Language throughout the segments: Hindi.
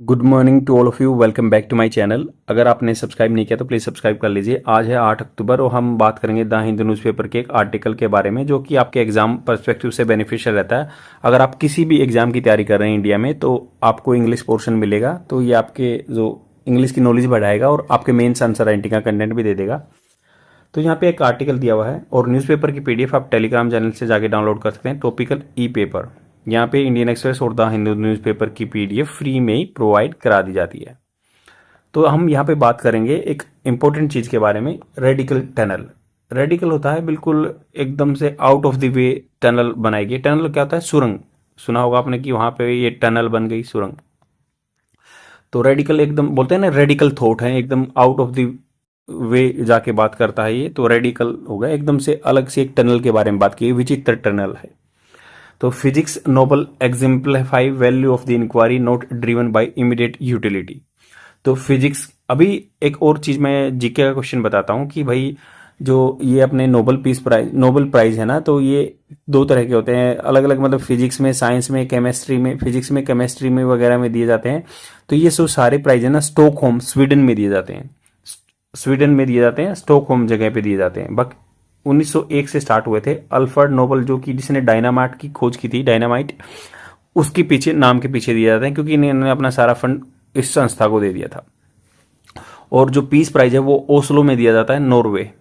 Good morning to all of you. Welcome back to my channel. अगर आपने सब्सक्राइब नहीं किया तो प्लीज़ सब्सक्राइब कर लीजिए। आज है 8 अक्टूबर और हम बात करेंगे द हिंदू न्यूज़पेपर के एक आर्टिकल के बारे में जो कि आपके एग्जाम पर्सपेक्टिव से बेनिफिशियल रहता है। अगर आप किसी भी एग्जाम की तैयारी कर रहे हैं इंडिया में तो आपको इंग्लिश पोर्शन मिलेगा, तो ये आपके जो इंग्लिश की नॉलेज बढ़ाएगा और आपके मेन्स आंसर राइटिंग का कंटेंट भी दे देगा। तो यहाँ पे एक आर्टिकल दिया हुआ है और न्यूज़पेपर की पीडीएफ आप टेलीग्राम चैनल से जाके डाउनलोड कर सकते हैं। टॉपिकल ई पेपर, यहाँ पे इंडियन एक्सप्रेस और द हिंदू न्यूज़पेपर की पीडीएफ फ्री में ही प्रोवाइड करा दी जाती है। तो हम यहाँ पे बात करेंगे एक इंपॉर्टेंट चीज़ के बारे में, रेडिकल टनल। रेडिकल होता है बिल्कुल एकदम से out of the way tunnel बनाएगी। टनल क्या होता है? सुरंग। सुना होगा आपने कि वहाँ पे ये टनल बन गई, सुरंग। तो रेडिकल एकदम बोलते हैं ना, रेडिकल थॉट है, एकदम आउट ऑफ द वे जाके बात करता है ये, तो रेडिकल होगा। एकदम से अलग से एक टनल के बारे में बात की, विचित्र टनल है। तो physics Nobel exemplify value of the inquiry not driven by immediate utility. तो फिजिक्स, अभी एक और चीज मैं जीके का क्वेश्चन बताता हूं कि भाई जो ये अपने नोबल प्राइज है ना, तो ये दो तरह के होते हैं अलग अलग, मतलब फिजिक्स में, साइंस में, केमिस्ट्री में, फिजिक्स में, केमिस्ट्री में वगैरह में दिए जाते हैं। तो ये सब सारे प्राइज है ना स्टॉकहोम स्वीडन में दिए जाते हैं। स्वीडन में दिए जाते हैं, स्टॉकहोम जगह पे दिए जाते हैं। 1901 से स्टार्ट हुए थे। अल्फ्रेड नोबल जो कि जिसने डायनामाइट की खोज की थी, डायनामाइट, उसके पीछे, नाम के पीछे दिया जाता है क्योंकि इन्होंने अपना सारा फंड इस संस्था को दे दिया था। और जो पीस प्राइज है वो ओस्लो में दिया जाता है, नॉर्वे।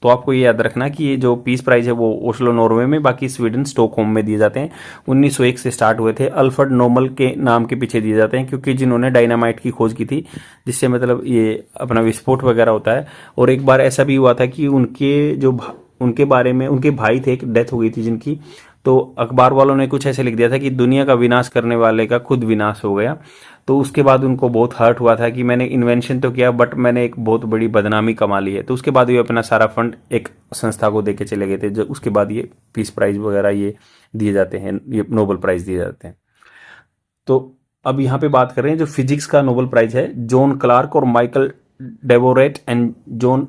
तो आपको ये याद रखना कि ये जो पीस प्राइज है वो ओस्लो नॉर्वे में, बाकी स्वीडन स्टॉकहोम में दिए जाते हैं। 1901 से स्टार्ट हुए थे। अल्फ्रेड नोबल के नाम के पीछे दिए जाते हैं क्योंकि जिन्होंने डायनामाइट की खोज की थी, जिससे मतलब ये अपना विस्फोट वगैरह होता है। और एक बार ऐसा भी हुआ था कि उनके बारे में, उनके भाई थे, एक डेथ हो गई थी जिनकी, तो अखबार वालों ने कुछ ऐसे लिख दिया था कि दुनिया का विनाश करने वाले का खुद विनाश हो गया। तो उसके बाद उनको बहुत हर्ट हुआ था कि मैंने इन्वेंशन तो किया बट मैंने एक बहुत बड़ी बदनामी कमा ली है। तो उसके बाद ये अपना सारा फंड एक संस्था को देके चले गए थे। जो उसके बाद ये पीस प्राइज वगैरह ये दिए जाते हैं, ये नोबेल प्राइज दिए जाते हैं। तो अब यहाँ पे बात कर रहे हैं जो फिजिक्स का नोबेल प्राइज है, जॉन क्लार्क और माइकल डेवोरेट एंड जॉन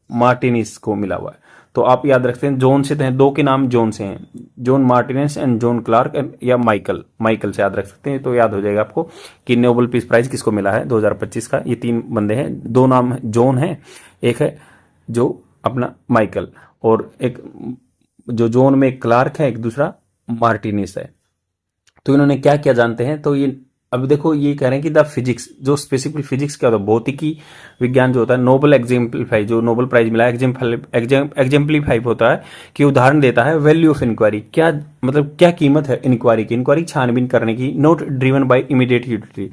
मार्टिनिस को मिला हुआ है। तो आप याद रखते हैं, जॉन से हैं, दो के नाम जॉन से हैं, John Martinis and John Clarke, या माइकल से याद रख सकते हैं। तो याद हो जाएगा आपको कि नोबेल पीस प्राइज किसको मिला है 2025 का। ये तीन बंदे हैं, दो नाम जॉन है, एक है जो अपना माइकल, और एक जो जॉन में क्लार्क है, एक दूसरा मार्टिनेस है। तो इन्होंने क्या क्या जानते हैं, तो ये अब देखो ये कह रहे हैं कि द फिजिक्स, जो स्पेसिफिक फिजिक्स क्या होता है, भौतिकी विज्ञान जो होता है, नोबल एग्जाम्पलीफाई, जो नोबल प्राइज मिला है, एग्जाम्पलीफाई होता है कि उदाहरण देता है वैल्यू ऑफ इंक्वायरी, क्या मतलब क्या कीमत है इंक्वायरी की, इंक्वायरी छानबीन करने की, not driven by immediate utility.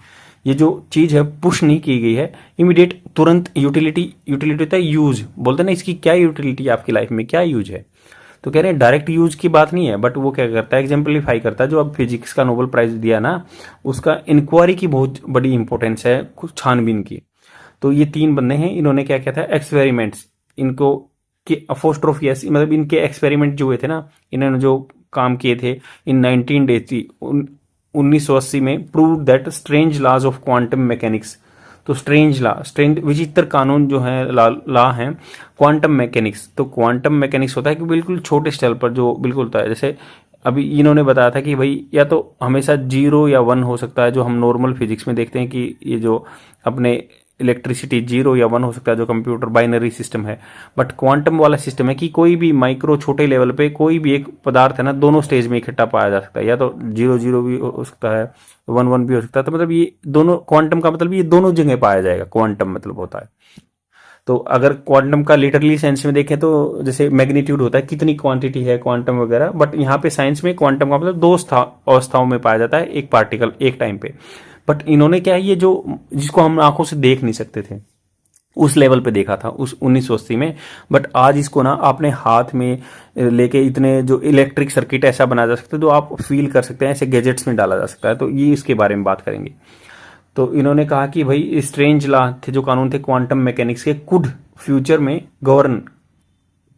ये जो चीज है पुश नहीं की गई है इमीडिएट, तुरंत। यूटिलिटी होता है यूज, बोलते हैं ना इसकी क्या यूटिलिटी है आपकी लाइफ में, क्या यूज है। तो कह रहे हैं डायरेक्ट यूज की बात नहीं है, बट वो क्या करता है, एग्जाम्पलीफाई करता है। जो अब फिजिक्स का नोबेल प्राइज दिया ना, उसका इंक्वायरी की बहुत बड़ी इंपॉर्टेंस है, कुछ छानबीन की। तो ये तीन बंदे हैं, इन्होंने क्या किया था, एक्सपेरिमेंट्स, इनको कि अपोस्ट्रोफियस, मतलब इनके एक्सपेरिमेंट जो हुए थे ना, इन्होंने जो काम किए थे इन 1980 1980 में, prove that strange laws of quantum mechanics. तो स्ट्रेंज विचित्र कानून जो है, लॉ है क्वांटम मैकेनिक्स। तो क्वांटम मैकेनिक्स होता है कि बिल्कुल छोटे स्केल पर जो बिल्कुल होता है, जैसे अभी इन्होंने बताया था कि भाई या तो हमेशा 0 या 1 हो सकता है, जो हम नॉर्मल फिजिक्स में देखते हैं कि ये जो अपने इलेक्ट्रिसिटी 0 या 1 हो सकता है, जो कंप्यूटर बाइनरी सिस्टम है। बट क्वांटम वाला सिस्टम है कि कोई भी माइक्रो छोटे लेवल पे कोई भी एक पदार्थ है ना, दोनों स्टेज में इकट्ठा पाया जा सकता है, या तो 0 भी हो सकता है, 1 भी हो सकता है। तो मतलब ये दोनों, क्वांटम का मतलब ये दोनों जगह पाया जाएगा, क्वांटम मतलब होता है। तो अगर क्वांटम का लिटरली सेंस में देखें तो जैसे मैग्नीट्यूड होता है, कितनी क्वांटिटी है क्वांटम वगैरह, बट यहाँ पे साइंस में क्वांटम का मतलब दो अवस्थाओं में पाया जाता है, एक पार्टिकल एक टाइम पे। बट इन्होंने क्या है, ये जो जिसको हम आंखों से देख नहीं सकते थे, उस लेवल पे देखा था उस 1980 में। बट आज इसको ना आपने हाथ में लेके इतने जो इलेक्ट्रिक सर्किट ऐसा बना जा सकता है, जो आप फील कर सकते हैं, ऐसे गैजेट्स में डाला जा सकता है। तो ये इसके बारे में बात करेंगे। तो इन्होंने कहा कि भाई स्ट्रेंज लॉ थे, जो कानून थे क्वांटम मैकेनिक्स के, कुड फ्यूचर में गवर्न,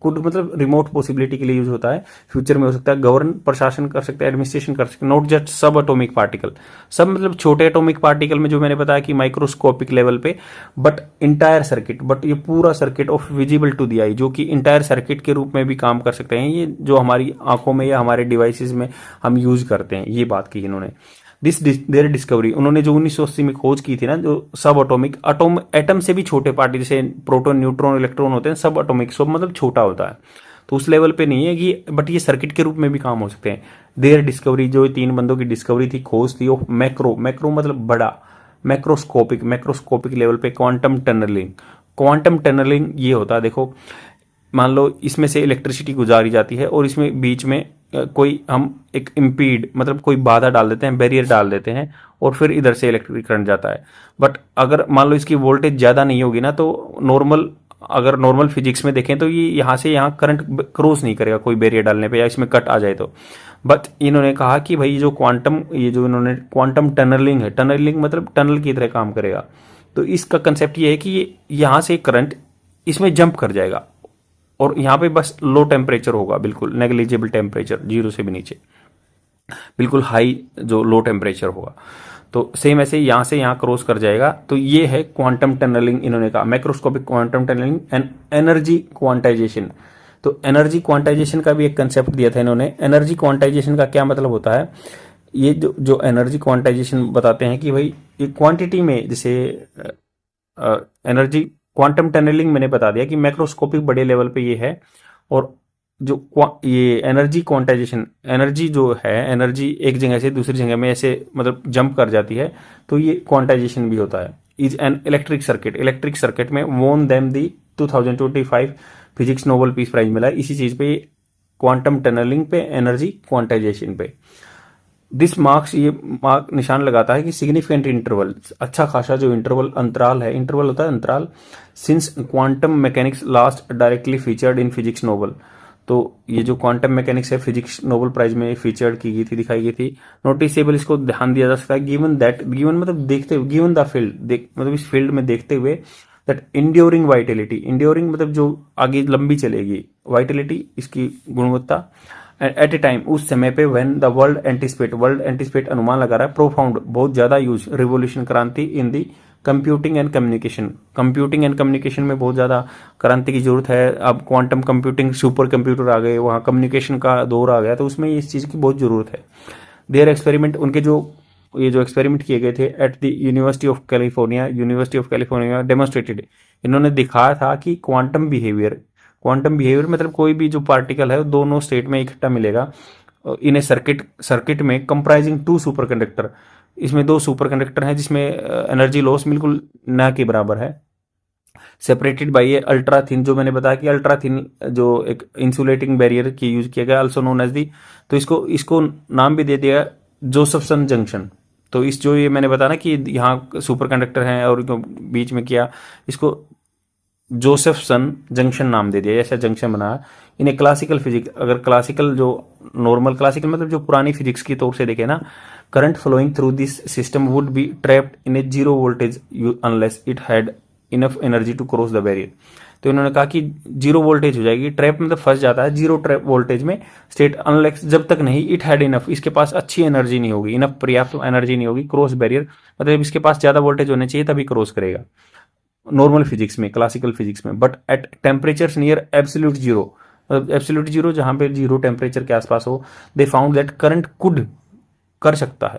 कुड मतलब रिमोट पॉसिबिलिटी के लिए यूज होता है, फ्यूचर में हो सकता है गवर्न, प्रशासन कर सकते हैं, एडमिनिस्ट्रेशन कर सकते हैं, नॉट जस्ट सब एटॉमिक पार्टिकल, सब मतलब छोटे एटॉमिक पार्टिकल में, जो मैंने बताया कि माइक्रोस्कोपिक लेवल पे, बट इंटायर सर्किट, बट ये पूरा circuit of visible to the eye, जो कि इंटायर सर्किट के रूप में भी काम कर सकते हैं, ये जो हमारी आंखों में या हमारे डिवाइसेस में हम यूज करते हैं, ये बात की इन्होंने। दिस देयर डिस्कवरी, उन्होंने जो 1980 में खोज की थी ना, जो सब एटॉमिक एटम से भी छोटे पार्टिकल जैसे प्रोटॉन न्यूट्रॉन इलेक्ट्रॉन होते हैं, सब एटॉमिक, सब मतलब छोटा होता है, तो उस लेवल पे नहीं है कि, बट ये सर्किट के रूप में भी काम हो सकते हैं। देयर डिस्कवरी, जो 3 बंदों की डिस्कवरी थी, खोज थी, वो मैक्रो मतलब बड़ा, मैक्रोस्कोपिक लेवल पे क्वांटम टनलिंग। क्वांटम टनलिंग ये होता है, देखो मान लो इसमें से इलेक्ट्रिसिटी गुजारी जाती है और इसमें बीच में कोई हम एक इम्पीड मतलब कोई बाधा डाल देते हैं, बैरियर डाल देते हैं, और फिर इधर से इलेक्ट्रिक करंट जाता है। बट अगर मान लो इसकी वोल्टेज ज़्यादा नहीं होगी ना, तो अगर नॉर्मल फिजिक्स में देखें तो ये यहाँ से यहाँ करंट क्रॉस नहीं करेगा कोई बैरियर डालने पे, या इसमें कट आ जाए तो। बट इन्होंने कहा कि भाई ये जो इन्होंने क्वांटम टनलिंग है, टनलिंग मतलब टनल की तरह काम करेगा। तो इसका कंसेप्ट ये है कि ये यहाँ से करंट इसमें जंप कर जाएगा, और यहाँ पे बस लो टेम्परेचर होगा, बिल्कुल नेग्लिजिबल टेम्परेचर, 0 से भी नीचे, बिल्कुल हाई जो लो टेम्परेचर होगा। तो सेम ऐसे यहाँ से यहाँ क्रॉस कर जाएगा। तो ये है क्वांटम टनलिंग, इन्होंने कहा macroscopic quantum tunnelling and energy quantisation. तो एनर्जी क्वांटाइजेशन का भी एक कंसेप्ट दिया था इन्होंने। एनर्जी क्वांटाइजेशन का क्या मतलब होता है, ये जो एनर्जी क्वांटाइजेशन बताते हैं कि भाई ये क्वांटिटी में, जैसे एनर्जी क्वांटम टनलिंग मैंने बता दिया कि मैक्रोस्कोपिक बड़े लेवल पे ये है, और जो ये एनर्जी क्वांटाइजेशन, एनर्जी जो है, एनर्जी एक जगह से दूसरी जगह में ऐसे मतलब जंप कर जाती है, तो ये क्वांटाइजेशन भी होता है। इज एन इलेक्ट्रिक सर्किट में won them the 2025 physics Nobel peace prize मिला इसी चीज पे, क्वांटम टनलिंग पे, एनर्जी क्वांटाइजेशन पे। दिस मार्क्स, ये मार्क निशान लगाता है कि सिग्निफिकेंट इंटरवल, अच्छा खासा जो अंतराल है, इंटरवल होता है अंतराल, since quantum mechanics last directly featured in physics Nobel. तो ये जो क्वांटम मैकेनिक्स है फिजिक्स नोबेल प्राइज में फीचर्ड की गई थी, दिखाई गई थी। नोटिसेबल, इसको ध्यान दिया जा सकता है, गिवन मतलब देखते हुए, गिवन द फील्ड, मतलब इस फील्ड में देखते हुए, दैट इंड्योरिंग वाइटिलिटी, इंड्योरिंग मतलब जो आगे लंबी चलेगी, वाइटिलिटी इसकी गुणवत्ता, एट ए टाइम उस समय पे, व्हेन द वर्ल्ड एंटिसिपेट अनुमान लगा रहा है, प्रोफाउंड बहुत ज्यादा यूज, रिवोल्यूशन क्रांति इन दी कंप्यूटिंग एंड कम्युनिकेशन में बहुत ज्यादा क्रांति की जरूरत है। अब क्वांटम कंप्यूटिंग, सुपर कंप्यूटर आ गए, वहां कम्युनिकेशन का दौर आ गया, तो उसमें इस चीज की बहुत जरूरत है। देयर एक्सपेरिमेंट, उनके जो एक्सपेरिमेंट किए गए थे at the university of California demonstrated, इन्होंने दिखाया था कि क्वांटम बिहेवियर मतलब कोई भी जो पार्टिकल है दोनों स्टेट में इकट्ठा मिलेगा इन ए सर्किट में कंप्राइजिंग 2 सुपर कंडक्टर, इसमें 2 सुपर कंडक्टर हैं जिसमें एनर्जी लॉस बिल्कुल न के बराबर है, separated by A ultra thin, जो मैंने बताया कि अल्ट्रा थिन जो एक इंसुलेटिंग बैरियर की यूज किया गया, आल्सो नोन एज दी, तो इसको नाम भी दे दिया जोसेफसन जंक्शन। तो इस जो ये मैंने बताया ना कि यहाँ सुपर कंडक्टर हैं और बीच में किया, इसको जोसेफसन जंक्शन नाम दे दिया, ऐसा जंक्शन बनाया। इन्हें क्लासिकल फिजिक्स, अगर क्लासिकल जो नॉर्मल क्लासिकल मतलब जो पुरानी फिजिक्स की तौर से देखे ना, current flowing through this system would be trapped in a 0 voltage unless it had enough energy to cross the barrier. तो इन्होंने कहा कि 0 वोल्टेज हो जाएगी, ट्रैप मतलब फंस जाता है 0 ट्रैप वोल्टेज में स्टेट, अनलेस जब तक नहीं इट हैड इनफ, इसके पास अच्छी एनर्जी नहीं होगी, इनफ पर्याप्त एनर्जी नहीं होगी क्रॉस बैरियर, मतलब इसके पास ज्यादा वोल्टेज होने चाहिए तभी क्रॉस करेगा नॉर्मल फिजिक्स में, क्लासिकल फिजिक्स में। But at temperature near absolute zero, मतलब एब्सोल्यूट जीरो जहां पे 0 टेम्परेचर के आसपास हो, they found that current could, कर सकता है,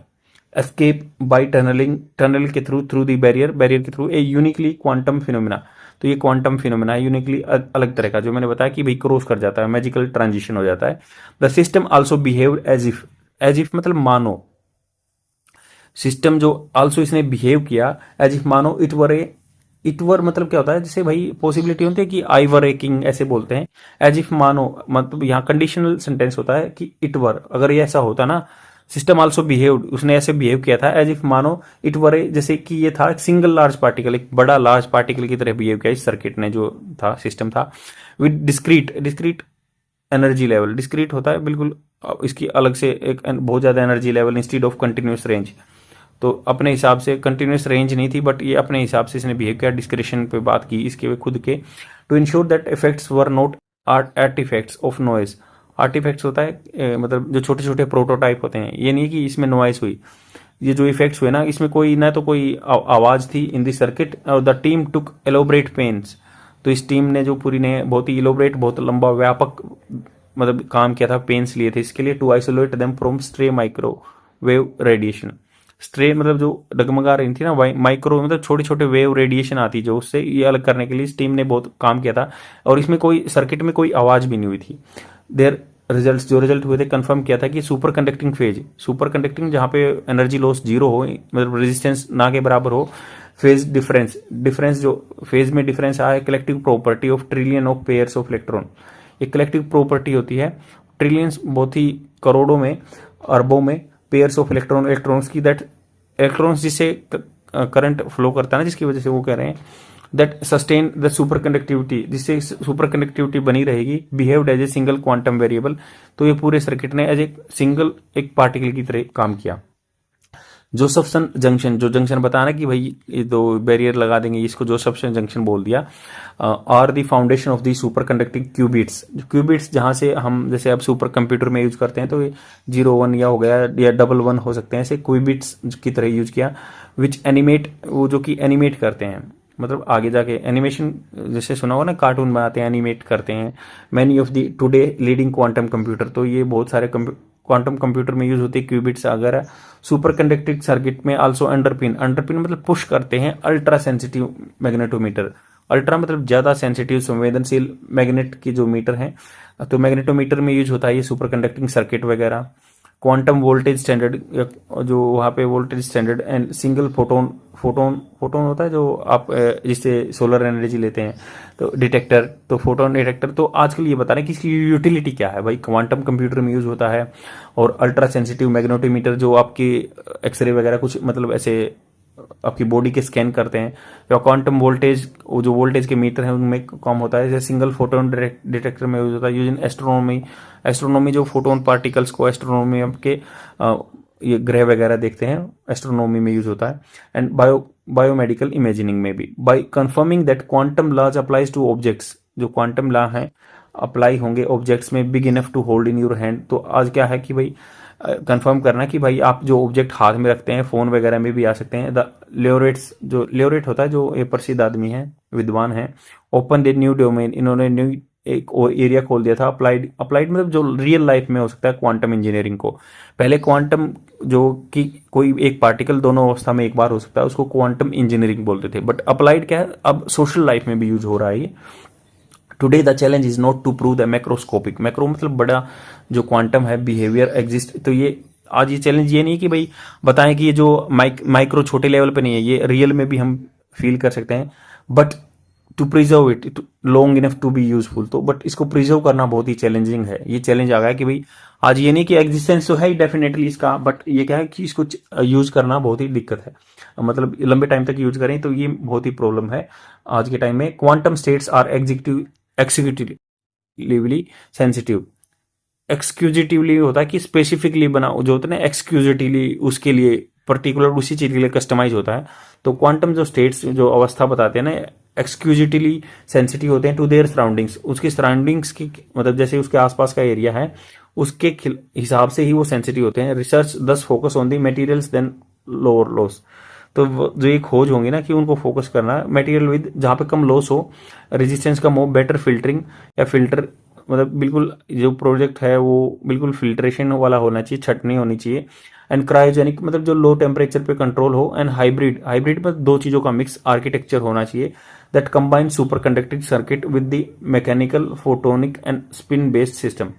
एस्केप बाय टनल के थ्रू दी बैरियर के थ्रू, ए यूनिकली क्वांटम फिनोमिना। तो ये क्वांटम फिनोमिना यूनिकली अलग तरह का, जो मैंने बताया कि भाई क्रॉस कर जाता है, मैजिकल ट्रांजिशन हो जाता है। The system also behave as if मतलब मानो, सिस्टम जो आल्सो इसने बिहेव किया एज इफ मानो इट वर मतलब क्या होता है, जैसे भाई पॉसिबिलिटी होती है कि आई वर ए किंग, ऐसे बोलते हैं। एज इफ मानो मतलब यहाँ कंडीशनल सेंटेंस होता है कि इट वर, अगर ये ऐसा होता ना, सिस्टम आल्सो बिहेव्ड, उसने ऐसे बिहेव किया था एज इफ मानो इट वर ए, जैसे कि ये था सिंगल लार्ज पार्टिकल, एक बड़ा लार्ज पार्टिकल की तरह बिहेव किया इस सर्किट ने, जो था सिस्टम था, with discrete energy level, discrete होता है बिल्कुल इसकी अलग से एक बहुत ज्यादा energy level, instead of continuous range. तो अपने हिसाब से कंटिन्यूस रेंज नहीं थी, बट ये अपने हिसाब से इसने बिहेव किया, डिस्क्रिशन पे बात की इसके खुद के, to ensure that effects were not artefacts of noise. Artefacts होता है मतलब जो छोटे छोटे प्रोटोटाइप होते हैं, ये नहीं कि इसमें नॉइज हुई, ये जो इफेक्ट्स हुए ना, इसमें कोई ना तो कोई आवाज थी इन दी सर्किट, और the team took elaborate pains. तो इस टीम ने जो पूरी ने बहुत ही इलोबरेट, बहुत लंबा व्यापक मतलब काम किया था, पेन्स लिए थे इसके लिए, to isolate them from stray microwave radiation. Stray मतलब जो डगमगा रही थी ना, माइक्रो मतलब छोटे छोटे वेव रेडिएशन आती जो, उससे ये अलग करने के लिए इस टीम ने बहुत काम किया था। और इसमें कोई सर्किट में कोई आवाज भी नहीं हुई थी। देर रिजल्ट्स जो रिजल्ट हुए थे कंफर्म किया था कि super conducting phase, super conducting जहां पे एनर्जी लॉस जीरो हो, मतलब रेजिस्टेंस ना के बराबर हो, फेज डिफरेंस, डिफरेंस जो फेज में डिफरेंस आया, collective property of trillion of pairs of electron. एक कलेक्टिव प्रॉपर्टी होती है ट्रिलियंस, बहुत ही करोड़ों में, अरबों में पेयर्स ऑफ इलेक्ट्रॉन, इलेक्ट्रॉन्स की, दैट इलेक्ट्रॉन्स जिससे करंट फ्लो करता है ना, जिसकी वजह से वो कह रहे हैं that sustain the superconductivity, जिससे सुपर कंडक्टिविटी बनी रहेगी, behaved as a single quantum variable. तो ये पूरे सर्किट ने एज ए सिंगल एक पार्टिकल की तरह काम किया। जोसेफसन जंक्शन, जो जंक्शन बताना कि भाई ये दो बैरियर लगा देंगे, इसको जोसेफसन जंक्शन बोल दिया। और the foundation of the super conducting qubits, qubits जहां से हम जैसे अब सुपर कंप्यूटर में यूज करते हैं, तो ये 0 1 या हो गया या 1 1 हो सकते हैं, ऐसे क्यूबिट्स की तरह यूज किया। विच एनिमेट, वो जो कि एनिमेट करते हैं, मतलब आगे जाके एनिमेशन, जैसे सुना होगा ना कार्टून बनाते हैं, एनिमेट करते हैं। Many of the today leading quantum computer, तो ये बहुत सारे क्वांटम कंप्यूटर में यूज होती है क्यूबिट्स। अगर सुपर कंडक्टिंग सर्किट में आल्सो अंडरपिन, अंडरपिन मतलब पुश करते हैं अल्ट्रा सेंसिटिव मैग्नेटोमीटर। अल्ट्रा मतलब ज्यादा सेंसिटिव संवेदनशील मैग्नेट की जो मीटर है, तो मैग्नेटोमीटर में यूज होता है ये सुपर कंडक्टिंग सर्किट वगैरह। क्वांटम वोल्टेज स्टैंडर्ड, जो वहां पे voltage standard and single photon, photon होता है जो आप जिससे सोलर एनर्जी लेते हैं, तो डिटेक्टर, तो फोटोन डिटेक्टर। तो आजकल ये बता रहे हैं कि इसकी यूटिलिटी क्या है भाई, क्वांटम कंप्यूटर में यूज होता है। और अल्ट्रा सेंसिटिव मैग्नेटोमीटर जो आपकी एक्सरे वगैरह कुछ मतलब ऐसे आपकी बॉडी के स्कैन करते हैं। या क्वांटम वोल्टेज, वो जो वोल्टेज के मीटर हैं उनमें काम होता है। जैसे सिंगल फोटोन डिटेक्टर में यूज होता है। यूज इन एस्ट्रोनॉमी, एस्ट्रोनॉमी जो फोटोन पार्टिकल्स को एस्ट्रोनॉमी के ये ग्रह वगैरह देखते हैं, एस्ट्रोनॉमी में यूज होता है। एंड बायोमेडिकल इमेजिनिंग में भी। By confirming that quantum laws applies to objects, जो क्वांटम लॉ है अप्लाई होंगे ऑब्जेक्ट्स में big enough to hold in your hand. तो आज क्या है कि भाई कंफर्म करना कि भाई आप जो ऑब्जेक्ट हाथ में रखते हैं, फोन वगैरह में भी आ सकते हैं। द लियोरेट्स, जो लियोरेट होता है जो ये प्रसिद्ध आदमी है, विद्वान है, ओपन द न्यू डोमेन, इन्होंने न्यू एक एरिया खोल दिया था। अप्लाइड, अप्लाइड मतलब जो रियल लाइफ में हो सकता है क्वांटम इंजीनियरिंग को। पहले क्वांटम जो कि कोई एक पार्टिकल दोनों अवस्था में एक बार हो सकता है, उसको क्वांटम इंजीनियरिंग बोलते थे। बट अप्लाइड क्या है, अब सोशल लाइफ में भी यूज हो रहा है ये। Today the challenge is not to prove the macroscopic, macro मतलब बड़ा जो क्वांटम है बिहेवियर एग्जिस्ट। तो ये आज ये चैलेंज ये नहीं कि भाई बताएं कि ये जो माइक्रो छोटे लेवल पे नहीं है, ये रियल में भी हम फील कर सकते हैं। But to preserve it long enough to be useful, तो बट इसको प्रिजर्व करना बहुत ही चैलेंजिंग है। ये चैलेंज आ गया कि भाई आज ये नहीं कि एग्जिस्टेंस तो है ही डेफिनेटली इसका, बट ये क्या है कि इसको यूज करना बहुत ही दिक्कत है, मतलब लंबे टाइम तक यूज करें तो ये बहुत ही प्रॉब्लम है आज के टाइम में। Quantum states are executively sensitive. Exquisitely होता है कि स्पेसिफिकली बना, जो होता है ना एक्सक्यूजिटिवली, उसके लिए पर्टिकुलर उसी चीज के लिए कस्टमाइज होता है। तो क्वांटम जो स्टेट्स जो अवस्था बताते हैं ना, एक्सक्यूजिटिवली सेंसिटिव होते हैं टू देयर सराउंडिंग्स, उसकी सराउंडिंग्स की मतलब जैसे उसके आसपास का एरिया है उसके हिसाब से ही वो सेंसिटिव होते हैं। Research thus focus on the materials then lower loss. तो जो ये खोज होंगी ना कि उनको फोकस करना मटेरियल विद जहां पे कम लॉस हो, रेजिस्टेंस कम हो, बेटर फिल्टरिंग या फिल्टर, मतलब बिल्कुल जो प्रोजेक्ट है वो बिल्कुल फिल्ट्रेशन वाला होना चाहिए, छटनी होनी चाहिए। एंड क्रायोजेनिक मतलब जो लो टेम्परेचर पे कंट्रोल हो। एंड हाइब्रिड, हाइब्रिड में दो चीजों का मिक्स आर्किटेक्चर होना चाहिए that combine super conducting circuit with the mechanical photonic and spin based system.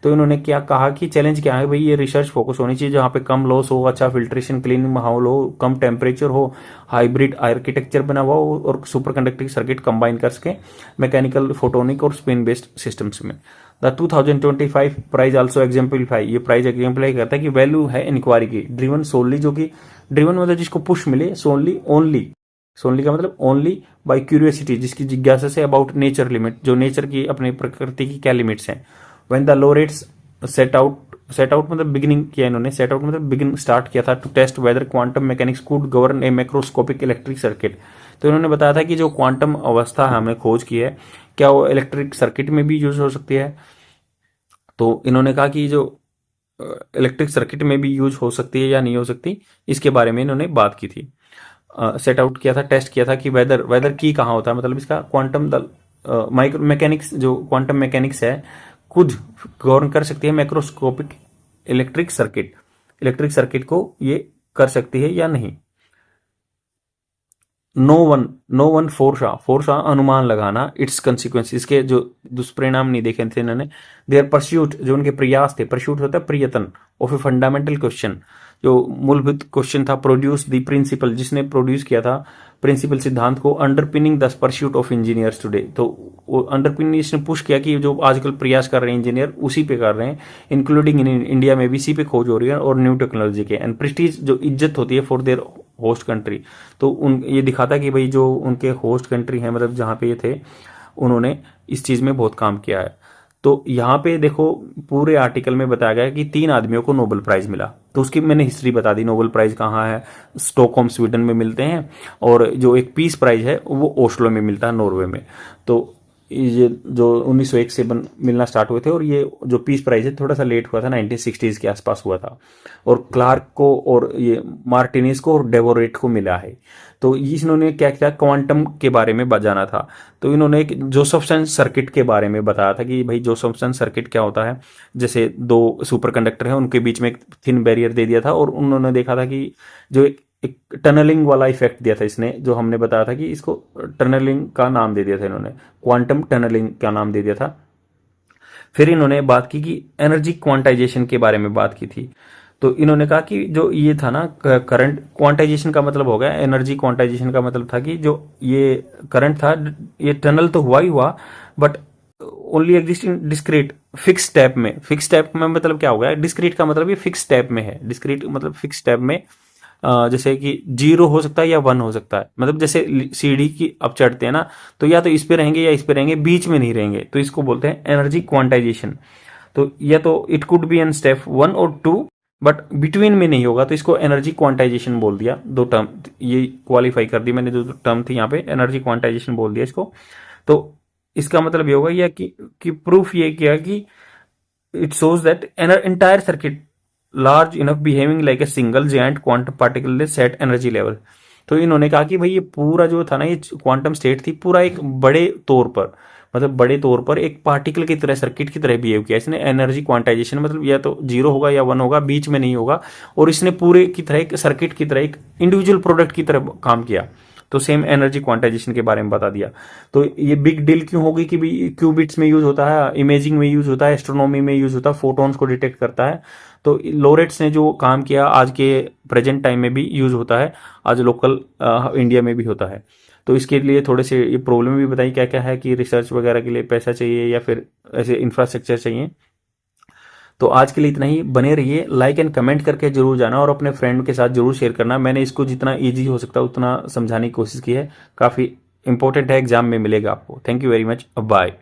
तो इन्होंने क्या कहा कि चैलेंज क्या है भाई, ये रिसर्च फोकस होनी चाहिए जहां पे कम लॉस हो, अच्छा फिल्ट्रेशन क्लीन माहौल हो, कम टेम्परेचर हो, हाइब्रिड आर्किटेक्चर बना हुआ हो और सुपर कंडक्टिंग सर्किट कंबाइन कर सके मैकेनिकल फोटोनिक और स्पिन बेस्ड सिस्टम्स में। द 2025 प्राइज आल्सो एग्जाम्पलीफाई, ये प्राइज एग्जाम्पलीफाई करता है कि वैल्यू है इंक्वायरी की, ड्रिवन सोनली, जो कि ड्रिवन मतलब जिसको पुश मिले, सोनली ओनली, सोनली का मतलब ओनली बाय क्यूरियोसिटी, जिसकी जिज्ञासा से अबाउट नेचर लिमिट, जो नेचर की अपनी प्रकृति की क्या लिमिट्स हैं। When the laureates set out मतलब बिगिनिंग किया इन्होंने, सेट आउट मतलब बिगिन स्टार्ट किया था to test whether quantum mechanics could govern a macroscopic electric circuit. तो इन्होंने बताया था कि जो क्वांटम अवस्था हमने खोज की है, क्या वो इलेक्ट्रिक सर्किट में भी यूज हो सकती है। तो इन्होंने कहा कि जो इलेक्ट्रिक सर्किट में भी यूज हो सकती है या नहीं हो सकती, इसके बारे में इन्होंने बात की थी। सेट आउट किया था, टेस्ट किया था कि वेदर, वेदर की कहाँ होता है, मतलब इसका क्वांटम माइक्रो मैकेनिक्स, जो क्वांटम मैकेनिक्स है खुद गवर्न कर सकती है macroscopic electric circuit, electric circuit को ये कर सकती है या नहीं। नो वन फोरशा अनुमान लगाना, इट्स कंसिक्वेंस, इसके जो दुष्परिणाम नहीं देखे थे इन्होंने। देयर परस्यूट, जो उनके प्रयास थे, परस्यूट होता है प्रयत्न, ऑफ ए फंडामेंटल क्वेश्चन, जो मूलभूत क्वेश्चन था, प्रोड्यूस द प्रिंसिपल, जिसने प्रोड्यूस किया था प्रिंसिपल सिद्धांत को, underpinning the pursuit of engineers today. तो अंडरपिनिंग इसने पुश किया कि जो आजकल प्रयास कर रहे हैं इंजीनियर उसी पे कर रहे हैं, इंक्लूडिंग इन इंडिया में भी इसी पे खोज हो रही है, और न्यू टेक्नोलॉजी के, एंड प्रेस्टीज, जो इज्जत होती है फॉर देयर होस्ट कंट्री। तो उन ये दिखाता कि भाई जो उनके होस्ट कंट्री है, मतलब जहाँ पे ये थे, उन्होंने इस चीज में बहुत काम किया है। तो यहाँ पे देखो पूरे आर्टिकल में बताया गया कि 3 आदमियों को नोबेल प्राइज मिला। तो उसकी मैंने हिस्ट्री बता दी, नोबेल प्राइज कहाँ है, स्टॉकहोम स्वीडन में मिलते हैं, और जो एक पीस प्राइज है वो ओस्लो में मिलता है, नॉर्वे में। तो ये जो 1901 से मिलना स्टार्ट हुए थे, और ये जो पीस प्राइज है थोड़ा सा लेट हुआ था, 1960s के आसपास हुआ था। और क्लार्क को और ये मार्टिनेज को और डेवोरेट को मिला है। तो इन्होंने क्या किया, क्वांटम के बारे में जाना था। तो इन्होंने एक जोसेफसन सर्किट के बारे में बताया था कि भाई जोसेफसन सर्किट क्या होता है। जैसे 2 सुपर कंडक्टर हैं, उनके बीच में एक थिन बैरियर दे दिया था, और उन्होंने देखा था कि जो एक टनलिंग वाला इफेक्ट दिया था इसने, जो हमने बताया था कि इसको टनलिंग का नाम दे दिया था इन्होंने, क्वांटम टनलिंग का नाम दे दिया था। फिर इन्होंने बात की कि एनर्जी क्वांटाइजेशन के बारे में बात की थी। तो इन्होंने कहा कि जो ये था ना करंट क्वांटाइजेशन का मतलब हो गया, एनर्जी क्वांटाइजेशन का मतलब था कि जो ये करंट था, ये टनल तो हुआ ही हुआ, but only exist in discrete fix step में। फिक्स स्टेप में मतलब क्या हो गया, डिस्क्रीट का मतलब ये फिक्स स्टेप में है, डिस्क्रीट मतलब फिक्स स्टेप में। जैसे कि 0 हो सकता है या 1 हो सकता है, मतलब जैसे सीढ़ी की अब चढ़ते हैं ना, तो या तो इस पे रहेंगे या इस पे रहेंगे, बीच में नहीं रहेंगे, तो इसको बोलते हैं एनर्जी क्वांटाइजेशन। तो या तो it could be an step 1 और 2, बट बिटवीन में नहीं होगा, तो इसको एनर्जी क्वांटाइजेशन बोल दिया। 2 टर्म ये क्वालिफाई कर दी मैंने, जो टर्म थी यहाँ पे एनर्जी क्वांटाइजेशन बोल दिया इसको। तो इसका मतलब ये होगा या कि प्रूफ ये किया कि it shows that an entire circuit large enough behaving like a single giant quantum particle set energy level. तो इन्होंने कहा कि भाई ये पूरा जो था ना, ये क्वांटम स्टेट थी, पूरा एक बड़े तौर पर, मतलब बड़े तौर पर एक पार्टिकल की तरह, सर्किट की तरह बिहेव किया इसने। एनर्जी क्वांटाइजेशन मतलब या तो 0 होगा या 1 होगा, बीच में नहीं होगा, और इसने पूरे की तरह एक सर्किट की तरह, एक इंडिविजुअल प्रोडक्ट की तरह काम किया। तो सेम एनर्जी क्वांटाइजेशन के बारे में बता दिया। तो ये बिग डील क्यों होगी कि क्यूबिट्स में यूज होता है, इमेजिंग में यूज होता है, एस्ट्रोनॉमी में यूज होता है, फोटॉन्स को डिटेक्ट करता है। तो लोरेट्स ने जो काम किया आज के प्रेजेंट टाइम में भी यूज होता है, आज लोकल इंडिया में भी होता है। तो इसके लिए थोड़े से ये प्रॉब्लम भी बताई क्या क्या है, कि रिसर्च वगैरह के लिए पैसा चाहिए या फिर ऐसे इंफ्रास्ट्रक्चर चाहिए। तो आज के लिए इतना ही, बने रहिए, लाइक एंड कमेंट करके जरूर जाना, और अपने फ्रेंड के साथ जरूर शेयर करना। मैंने इसको जितना इजी हो सकता उतना समझाने की कोशिश की है, काफ़ी इंपॉर्टेंट है, एग्जाम में मिलेगा आपको। Thank you very much, bye.